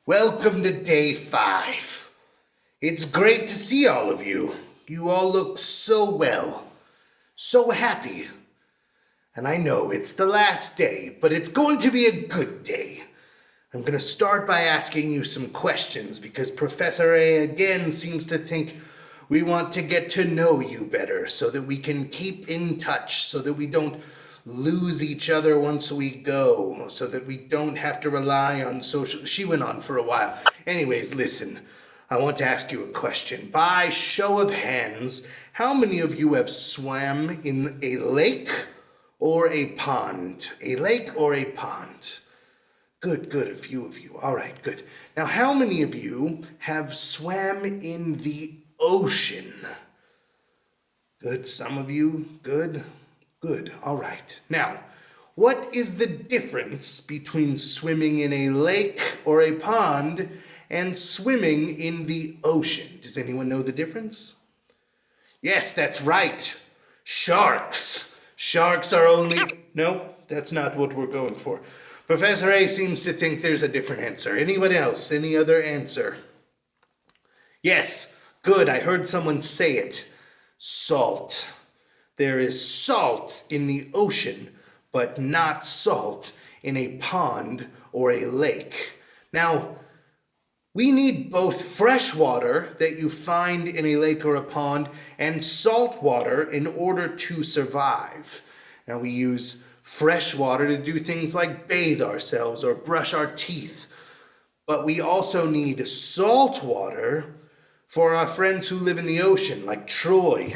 Welcome to day 5. It's great to see all of you. You all look so well, so happy. And I know it's the last day, but it's going to be a good day. I'm going to start by asking you some questions because Professor A again seems to think we want to get to know you better so that we can keep in touch, so that we don't lose each other once we go, so that we don't have to rely on social... She went on for a while. Anyways, listen, I want to ask you a question. By show of hands, how many of you have swam in a lake or a pond? A lake or a pond? Good, a few of you. All right, good. Now, how many of you have swam in the ocean? Good, some of you. Good, all right. Now, what is the difference between swimming in a lake or a pond and swimming in the ocean? Does anyone know the difference? Yes, that's right. Sharks. Sharks are only... No, that's not what we're going for. Professor A seems to think there's a different answer. Anyone else? Any other answer? Yes, good. I heard someone say it. Salt. There is salt in the ocean, but not salt in a pond or a lake. Now, we need both fresh water that you find in a lake or a pond and salt water in order to survive. Now, we use fresh water to do things like bathe ourselves or brush our teeth. But we also need salt water for our friends who live in the ocean, like Troy,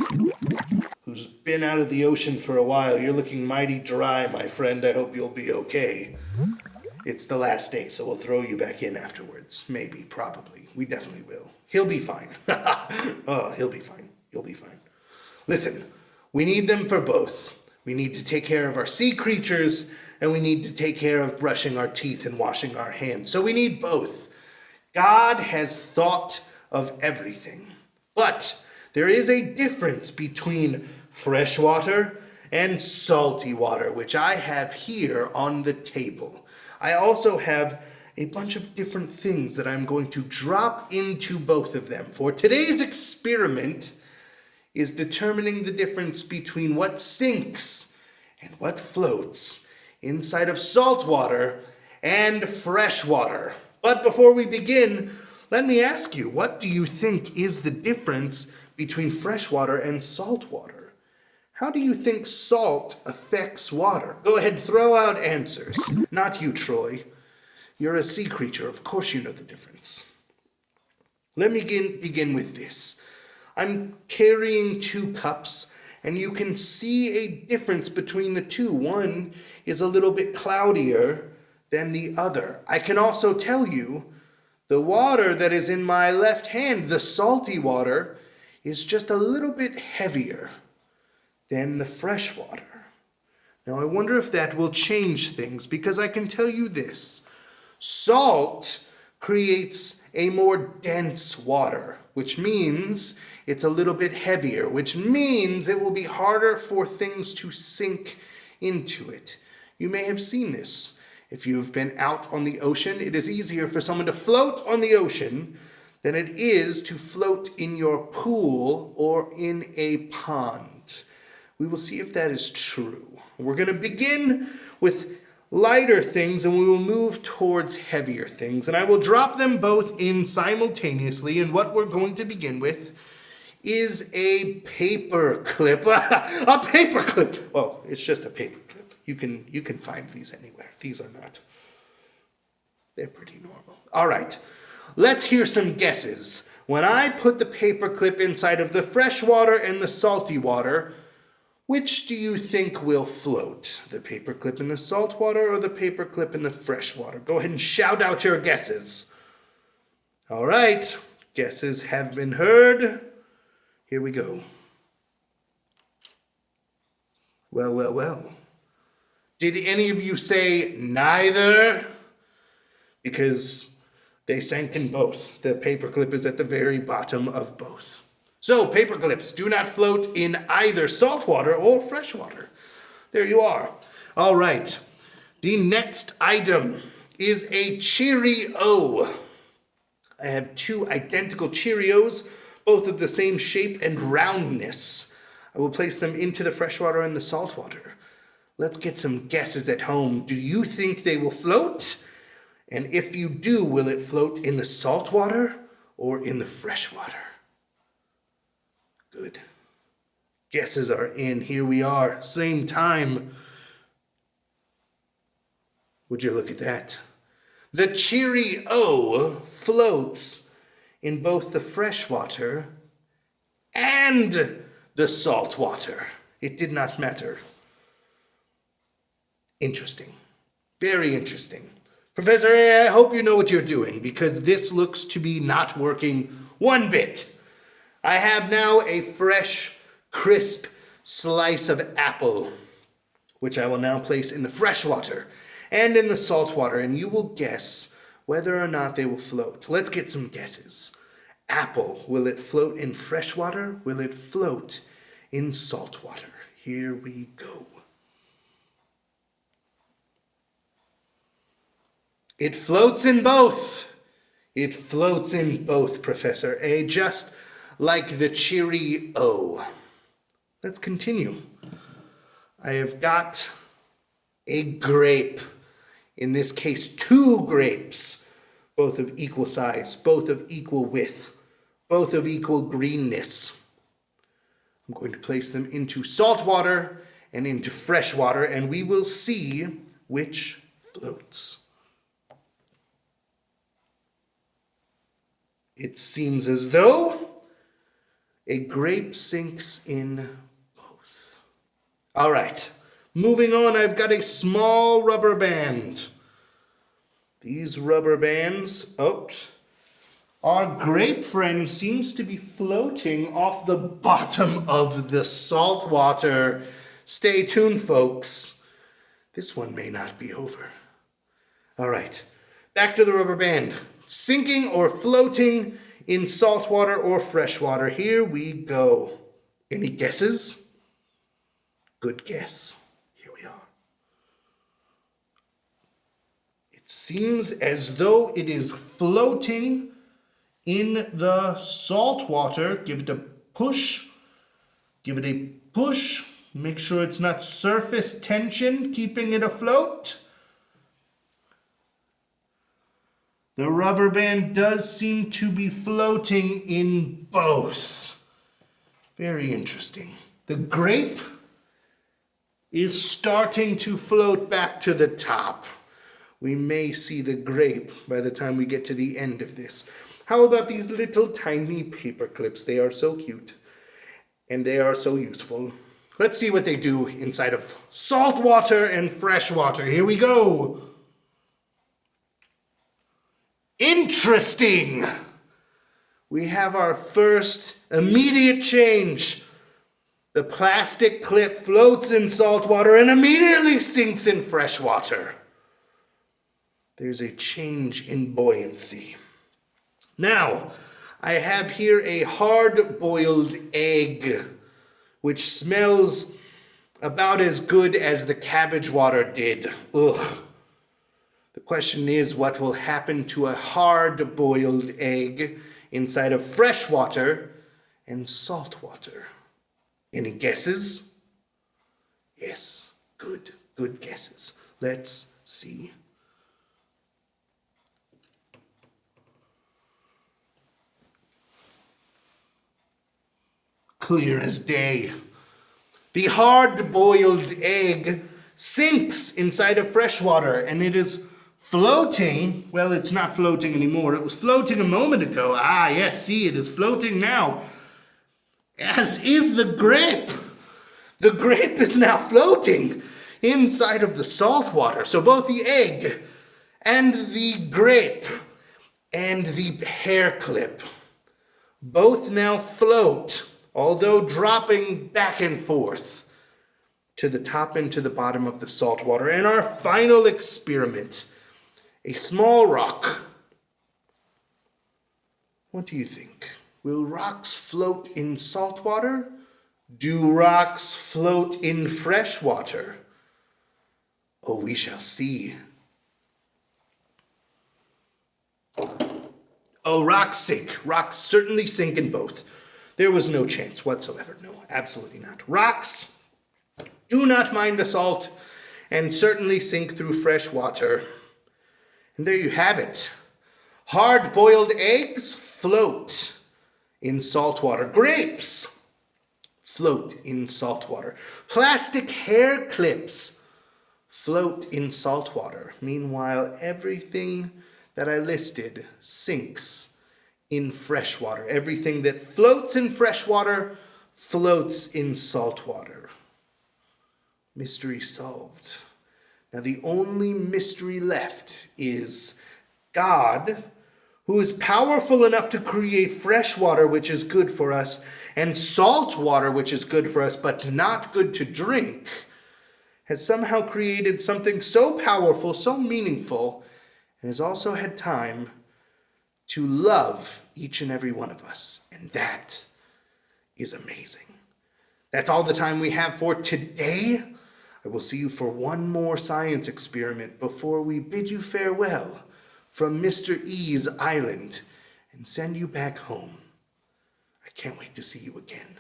who's been out of the ocean for a while. You're looking mighty dry, my friend. I hope you'll be okay. It's the last day, so we'll throw you back in afterwards. Maybe, probably. We definitely will. He'll be fine. Oh, he'll be fine. You'll be fine. Listen, we need them for both. We need to take care of our sea creatures, and we need to take care of brushing our teeth and washing our hands. So we need both. God has thought of everything. But there is a difference between fresh water and salty water, which I have here on the table. I also have a bunch of different things that I'm going to drop into both of them. For today's experiment is determining the difference between what sinks and what floats inside of salt water and fresh water. But before we begin, let me ask you, what do you think is the difference between fresh water and salt water? How do you think salt affects water? Go ahead, throw out answers. Not you, Troy. You're a sea creature. Of course you know the difference. Let me begin with this. I'm carrying 2 cups, and you can see a difference between the two. One is a little bit cloudier than the other. I can also tell you the water that is in my left hand, the salty water, is just a little bit heavier than the fresh water. Now, I wonder if that will change things, because I can tell you this. Salt creates a more dense water, which means it's a little bit heavier, which means it will be harder for things to sink into it. You may have seen this. If you've been out on the ocean, it is easier for someone to float on the ocean than it is to float in your pool or in a pond. We will see if that is true. We're going to begin with lighter things, and we will move towards heavier things. And I will drop them both in simultaneously, and what we're going to begin with is a paper clip. A paper clip! Well, it's just a paper clip. You can find these anywhere. These are not. They're pretty normal. All right, let's hear some guesses. When I put the paper clip inside of the fresh water and the salty water, which do you think will float? The paper clip in the salt water or the paper clip in the fresh water? Go ahead and shout out your guesses. All right, guesses have been heard. Here we go. Well. Did any of you say neither? Because they sank in both. The paperclip is at the very bottom of both. So, paperclips do not float in either saltwater or freshwater. There you are. All right. The next item is a Cheerio. I have 2 identical Cheerios, both of the same shape and roundness. I will place them into the freshwater and the saltwater. Let's get some guesses at home. Do you think they will float? And if you do, will it float in the saltwater or in the freshwater? Good. Guesses are in. Here we are. Same time. Would you look at that? The Cheerio floats in both the freshwater and the saltwater. It did not matter. Interesting. Very interesting. Professor A, I hope you know what you're doing, because this looks to be not working one bit. I have now a fresh, crisp slice of apple, which I will now place in the freshwater and in the saltwater, and you will guess whether or not they will float. Let's get some guesses. Apple, will it float in freshwater? Will it float in saltwater? Here we go. It floats in both. It floats in both, Professor A, just like the Cheerio. Let's continue. I have got a grape. In this case, 2 grapes, both of equal size, both of equal width, both of equal greenness. I'm going to place them into saltwater and into freshwater, and we will see which floats. It seems as though a grape sinks in both. All right, moving on, I've got a small rubber band. These rubber bands, our grape friend seems to be floating off the bottom of the salt water. Stay tuned, folks. This one may not be over. All right, back to the rubber band. Sinking or floating in saltwater or freshwater. Here we go. Any guesses? Good guess. Here we are. It seems as though it is floating in the saltwater. Give it a push. Give it a push. Make sure it's not surface tension keeping it afloat. The rubber band does seem to be floating in both. Very interesting. The grape is starting to float back to the top. We may see the grape by the time we get to the end of this. How about these little tiny paper clips? They are so cute and they are so useful. Let's see what they do inside of salt water and fresh water. Here we go. Interesting. We have our first immediate change. The plastic clip floats in salt water and immediately sinks in fresh water. There's a change in buoyancy. Now, I have here a hard-boiled egg, which smells about as good as the cabbage water did. Ugh. The question is, what will happen to a hard-boiled egg inside of fresh water and salt water? Any guesses? Yes, good guesses. Let's see. Clear as day. The hard-boiled egg sinks inside of fresh water, and it is floating. Well, it's not floating anymore. It was floating a moment ago. Ah, yes, see, it is floating now. As is the grape. The grape is now floating inside of the salt water. So both the egg and the grape and the hair clip both now float, although dropping back and forth to the top and to the bottom of the salt water. And our final experiment, a small rock. What do you think? Will rocks float in salt water? Do rocks float in fresh water? Oh, we shall see. Oh, rocks sink. Rocks certainly sink in both. There was no chance whatsoever. No, absolutely not. Rocks do not mind the salt and certainly sink through fresh water. And there you have it. Hard-boiled eggs float in salt water. Grapes float in salt water. Plastic hair clips float in salt water. Meanwhile, everything that I listed sinks in fresh water. Everything that floats in fresh water floats in salt water. Mystery solved. Now the only mystery left is God, who is powerful enough to create fresh water, which is good for us, and salt water, which is good for us, but not good to drink, has somehow created something so powerful, so meaningful, and has also had time to love each and every one of us. And that is amazing. That's all the time we have for today. I will see you for one more science experiment before we bid you farewell from Mr. E's island and send you back home. I can't wait to see you again.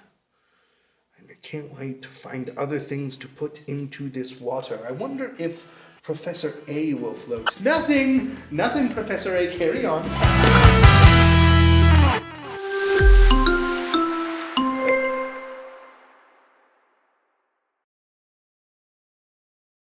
And I can't wait to find other things to put into this water. I wonder if Professor A will float. Nothing, Professor A, carry on.